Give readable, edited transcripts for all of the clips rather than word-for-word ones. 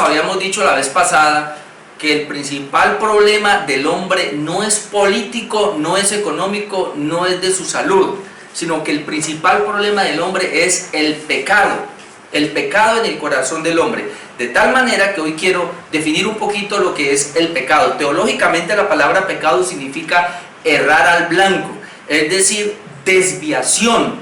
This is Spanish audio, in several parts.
habíamos dicho la vez pasada que el principal problema del hombre no es político, no es económico, no es de su salud, sino que el principal problema del hombre es el pecado en el corazón del hombre. De tal manera que hoy quiero definir un poquito lo que es el pecado. Teológicamente la palabra pecado significa errar al blanco, es decir, desviación.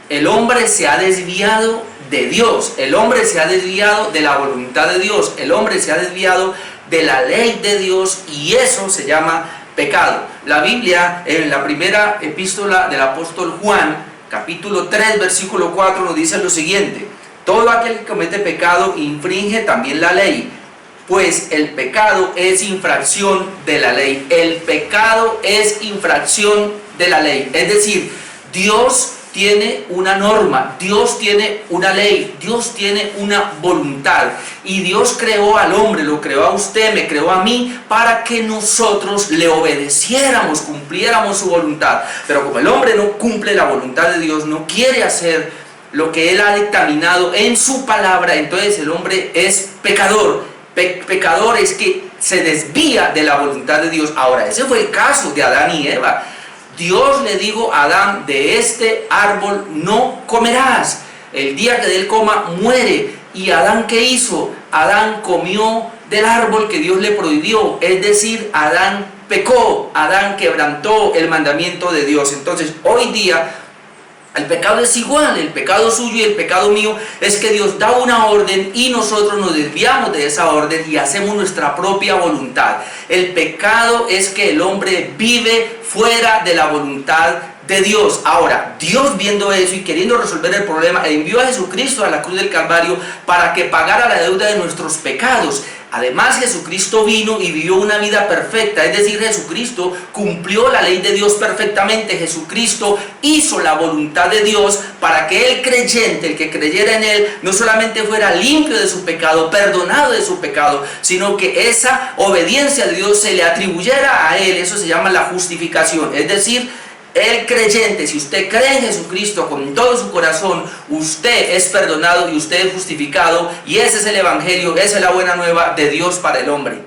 El hombre se ha desviado de Dios, el hombre se ha desviado de la voluntad de Dios, el hombre se ha desviado de la ley de Dios, y eso se llama pecado. La Biblia, en la primera epístola del apóstol Juan, capítulo 3, versículo 4, nos dice lo siguiente: todo aquel que comete pecado infringe también la ley, pues el pecado es infracción de la ley. El pecado es infracción de la ley, es decir, Dios tiene una norma, Dios tiene una ley, Dios tiene una voluntad, y Dios creó al hombre, lo creó a usted, me creó a mí, para que nosotros le obedeciéramos, cumpliéramos su voluntad. Pero como el hombre no cumple la voluntad de Dios, no quiere hacer lo que Él ha dictaminado en su palabra, entonces el hombre es pecador. Pecador es que se desvía de la voluntad de Dios. Ahora, ese fue el caso de Adán y Eva. Dios le dijo a Adán: de este árbol no comerás, el día que de él coma muere. ¿Y Adán qué hizo? Adán comió del árbol que Dios le prohibió, es decir, Adán pecó, Adán quebrantó el mandamiento de Dios. Entonces hoy día el pecado es igual, el pecado suyo y el pecado mío es que Dios da una orden y nosotros nos desviamos de esa orden y hacemos nuestra propia voluntad. El pecado es que el hombre vive fuera de la voluntad de Dios. Ahora, Dios, viendo eso y queriendo resolver el problema, envió a Jesucristo a la cruz del Calvario para que pagara la deuda de nuestros pecados. Además, Jesucristo vino y vivió una vida perfecta, es decir, Jesucristo cumplió la ley de Dios perfectamente. Jesucristo hizo la voluntad de Dios para que el creyente, el que creyera en Él, no solamente fuera limpio de su pecado, perdonado de su pecado, sino que esa obediencia de Dios se le atribuyera a Él. Eso se llama la justificación, es decir, el creyente, si usted cree en Jesucristo con todo su corazón, usted es perdonado y usted es justificado, y ese es el evangelio, esa es la buena nueva de Dios para el hombre.